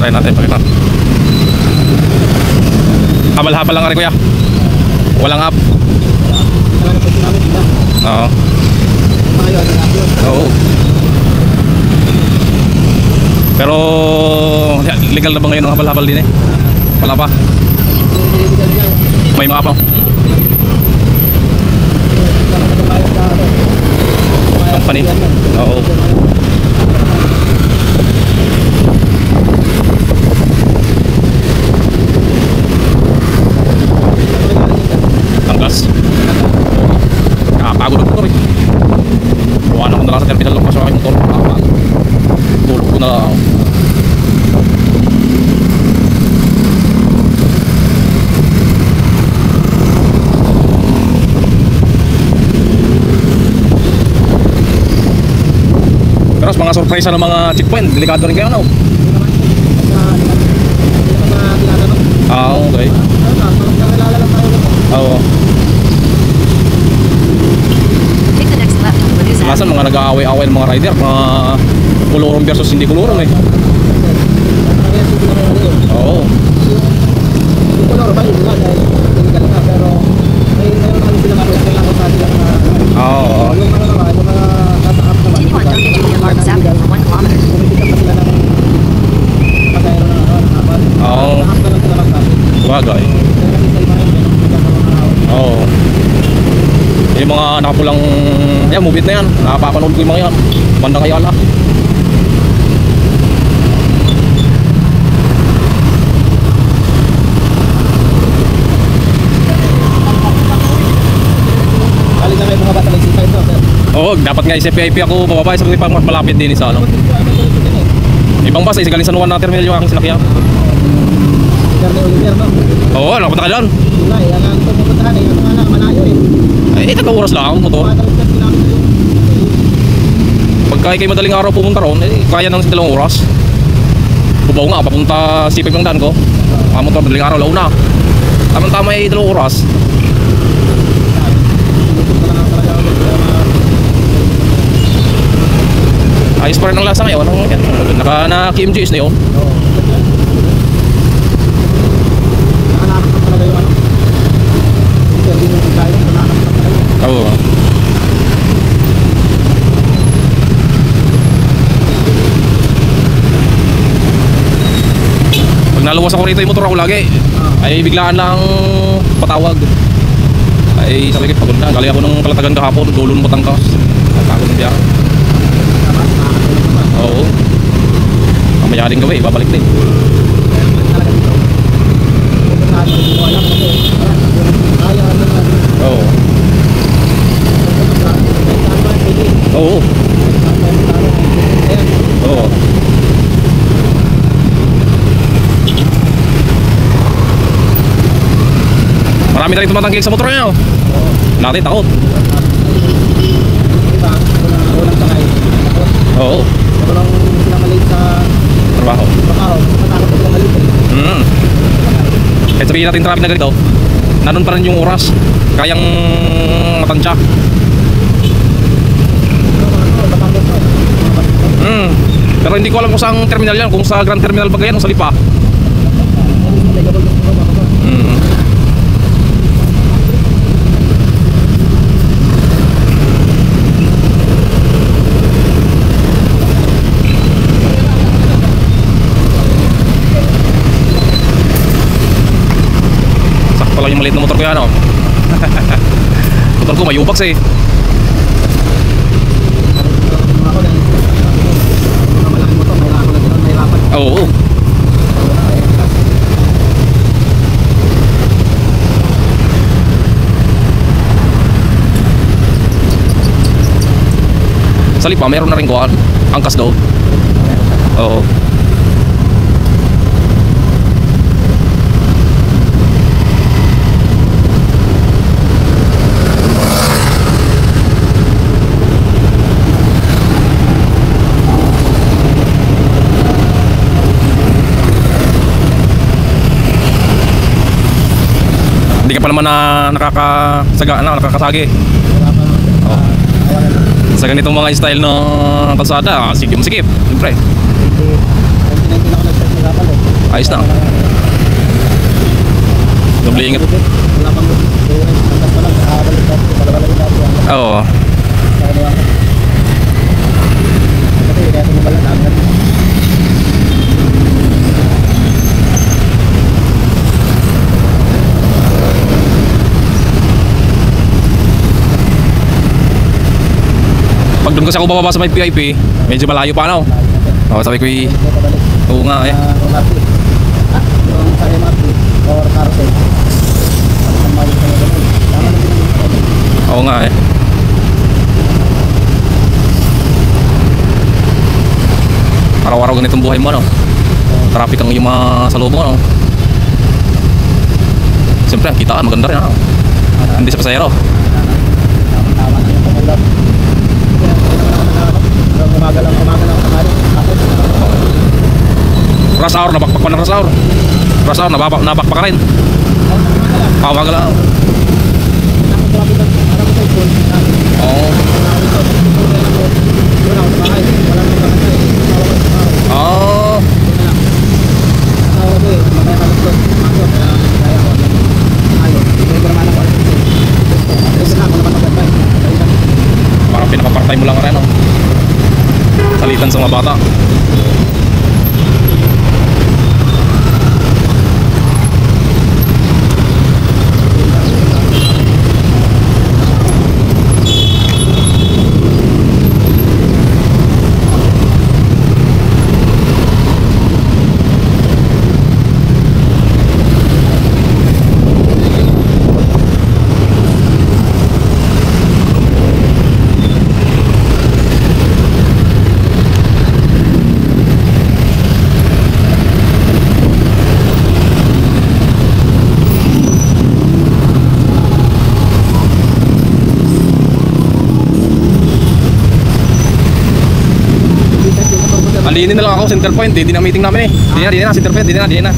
Try natin pakita. Habal-habal lang rin kuya. Walang up. Oo. Oo. Pero legal na ba ngayon ang habal-habal din eh? Wala pa. May mga pa. Company. Oo. Tanggas. Nakapagod ang motor eh. Buwan ako na lang sa terminal lang pa sa aking motor. Tulog ko na lang. Pero mga surprise ng mga checkpoint, delikado rin kayo ano? Ah, okay. Oo. Masan mga nag-aaway-aaway ng mga rider, mga kulurong versus hindi kulurong eh. Oo. Oo. Oo. Bagay. Oo. Yung mga nakapulang yan, movie na yan. Nakapapanood ko yung mga yan. Bandang Ayala. Oo, dapat nga SFIP ako bababa sa pang malapit din sa ano. Ibang bus, galing San Juan na terminal yung aking sinakyan. Oo, nakapunta ka dyan. Eh, 3 oras lang motor. Pagka kayo madaling araw pumunta ron, eh, kaya ng 2 oras. Bubaw nga, papunta C5 ng daan ko. Mga motor, madaling araw, launa. Tama-tama ay 2 oras. Ayos pa rin ang lasa ngayon. Naka-KMGS na yun. Oo. Pag naluwas ako rito yung motor ako lagi, ay biglaan lang patawag. Ay sabi ko, pagod na. Galing ako ng Kalatagan kahapon, dulo ng Batangas. Pagod ng biyahe. Oo. Mamaya din gawin, babalik din. Oo. Oo. Oo. Marami na rin tumatangkilik sa motor niya. Natin takot. Oo. Trabaho. Kahit sabihin natin traffic na ganito, nanon pa rin yung oras. Kayang matansya. Pero hindi ko alam kung saan terminal yan. Kung sa Grand Terminal ba yan o sa Lipa. Sakto lang yung maliit na motor ko yan o. Motor ko may ubags eh. Oo. Sa Lipa meron na rin kuhaan, angkas daw. Oo. Hindi ka pa naman na nakakasagi. Oh. Sa ganitong mga style ng kalsada, sikip-sikip, siyempre. 2019 ako nag-start mag-apal eh. Ayos na. Doble ingat. Wala pang hanggang pa lang, nakakabalik dati, balabalik dati. Oo. Kasi kaya tumubala na agad. Pag doon kasi ako bababa sa may PIP, medyo malayo pa no. Oo, sabi ko oo nga eh. Yung sa MRT or carousel. Ang mali sa mga ganun. Tama na din yung Oo nga eh. Araw-araw ganitong buhay mo no. Traffic ang yung mga salubong no. Siyempre ang kitaan maganda rin no. Hindi sa pasahero. tama na yung pangulap. Umaga lang kamali. Rush hour, nabakpak pa ng rush hour. Rush hour, nabakpak ka rin. Umaga lang. Oo. Oo. Parang pinaka-part-time mo lang rin no. Salitan sa mga bata. Alinin na lang ako, center point eh. Di na meeting namin eh. Di na, center point. Di na.